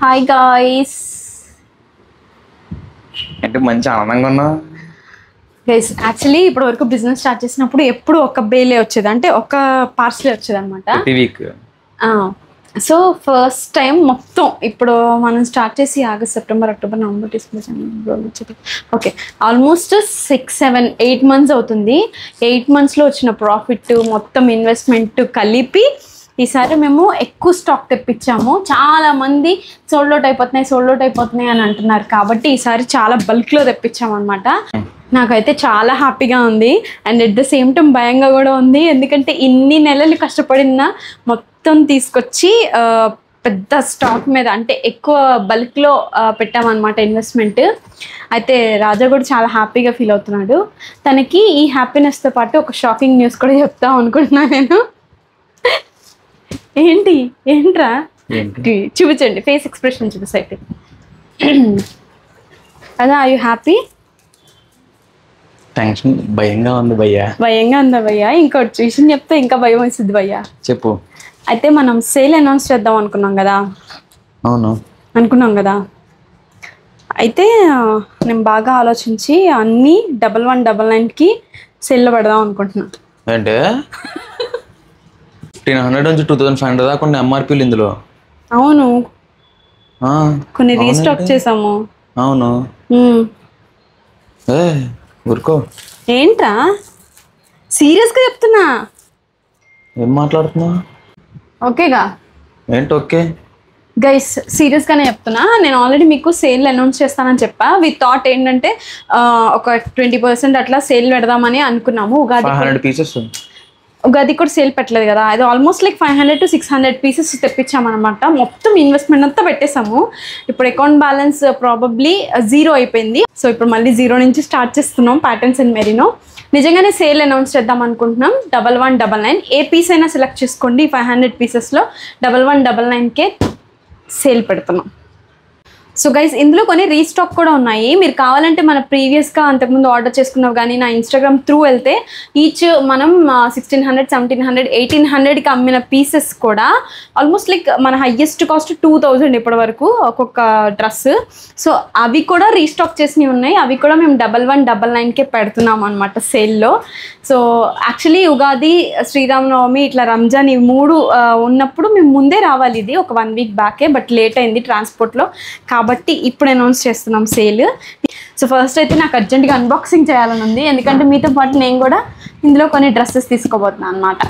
Hi guys. అంటే మంచి ఆనందంగా ఉన్నా గైస్ యాక్చువల్లీ ఇప్పటి వరకు బిజినెస్ స్టార్ట్ చేసినప్పుడు ఎప్పుడు ఒక బేలే వచ్చేది, అంటే ఒక పార్సలే వచ్చేది అనమాట. వీక్ సో ఫస్ట్ టైం మొత్తం ఇప్పుడు మనం స్టార్ట్ చేసి August, September, October, November, December, జనవరి, ఓకే ఆల్మోస్ట్ 6, 7, 8 months అవుతుంది. 8 monthsలో వచ్చిన ప్రాఫిట్ మొత్తం ఇన్వెస్ట్మెంట్ కలిపి ఈసారి మేము ఎక్కువ స్టాక్ తెప్పించాము. చాలామంది సోల్డ్ అవుట్ అయిపోతున్నాయి అని అంటున్నారు, కాబట్టి ఈసారి చాలా బల్క్లో తెప్పించాము అనమాట. నాకైతే చాలా హ్యాపీగా ఉంది and at the same time భయంగా కూడా ఉంది. ఎందుకంటే ఇన్ని నెలలు కష్టపడిన మొత్తం తీసుకొచ్చి పెద్ద స్టాక్ మీద అంటే ఎక్కువ బల్క్లో పెట్టామన్నమాట ఇన్వెస్ట్మెంట్. అయితే రాజా కూడా చాలా హ్యాపీగా ఫీల్ అవుతున్నాడు. తనకి ఈ హ్యాపీనెస్తో పాటు ఒక షాకింగ్ న్యూస్ కూడా చెప్తాం అనుకుంటున్నాను నేను. ఏంట్రా చూపించండి, ఫేస్ ఎక్స్ప్రెషన్ చూపిస్తే అదా. Are you happy? టెన్షన్ భయంగా ఉంది భయ్యా. భయంగా ఉందా భయ్యా? ఇంకోటి విషయం చెప్తే ఇంకా భయం వేస్తుంది భయ్యా. చెప్పు. అయితే మనం సేల్ అనౌన్స్ చేద్దాం అనుకున్నాం కదా. అవును అనుకున్నాం కదా. అయితే నేను బాగా ఆలోచించి అన్నీ 1199కి సేల్లో పెడదాం అనుకుంటున్నా. అంటే 1500 నుంచి 2500 దాకా కొన్ని ఎంఆర్పీలు ఇందులో. అవును, కొన్ని రీస్టాక్ చేసాము. అవును ఊరుకో. ఏంట్రా సీరియస్గా చెప్తున్నా? ఏం మాట్లాడుతున్నా? ఓకేగా ఏంటి ఓకే గైస్, సీరియస్గానే చెప్తున్నా. నేను ఆల్రెడీ మీకు సేల్ అనౌన్స్ చేస్తానని చెప్పా. విత్ థాట్ ఏంటంటే ఒక 20% అట్లా సేల్ పెడదామని అనుకున్నాము. ఉగాది కూడా సేల్ పెట్టలేదు కదా. అది ఆల్మోస్ట్ లైక్ 500 to 600 pieces తెప్పించామన్నమాట. మొత్తం ఇన్వెస్ట్మెంట్ అంతా పెట్టేసాము. ఇప్పుడు అకౌంట్ బ్యాలెన్స్ ప్రాబబ్లీ 0 అయిపోయింది. సో ఇప్పుడు మళ్ళీ 0 నుంచి స్టార్ట్ చేస్తున్నాం ప్యాటర్న్స్ అండ్ మెరీనో. నిజంగానే సేల్ అనౌన్స్ చేద్దాం అనుకుంటున్నాం. 1199 ఏ పీస్ అయినా సెలెక్ట్ చేసుకోండి. 500 పీసెస్లో 1199కే సేల్ పెడుతున్నాం. సో గైస్, ఇందులో కొన్ని రీస్టాక్ కూడా ఉన్నాయి. మీరు కావాలంటే మన ప్రీవియస్గా అంతకుముందు ఆర్డర్ చేసుకున్నవి కానీ నా ఇన్స్టాగ్రామ్ త్రూ వెళ్తే ఈచ్ మనం 1600, 1700, 1800కి అమ్మిన పీసెస్ కూడా ఆల్మోస్ట్ లైక్ మన హయ్యెస్ట్ కాస్ట్ 2000 ఇప్పటి వరకు ఒక్కొక్క డ్రెస్. సో అవి కూడా రీస్టాక్ చేసినవి ఉన్నాయి. అవి కూడా మేము 1199కే పెడుతున్నాం అనమాట సేల్లో. సో యాక్చువల్లీ ఉగాది, శ్రీరామనవమి, ఇట్లా రంజాన్ ఇవి 3 ఉన్నప్పుడు మేము ముందే రావాలి. ఇది ఒక 1 week బ్యాకే, బట్ లేట్ అయింది ట్రాన్స్పోర్ట్లో. కాబట్టి ఇప్పుడు అనౌన్స్ చేస్తున్నాం సేల్. సో ఫస్ట్ అయితే నాకు అర్జెంట్గా అన్బాక్సింగ్ చేయాలని ఉంది, ఎందుకంటే మీతో పాటు నేను కూడా ఇందులో కొన్ని డ్రెస్సెస్ తీసుకోబోతున్నాను అనమాట.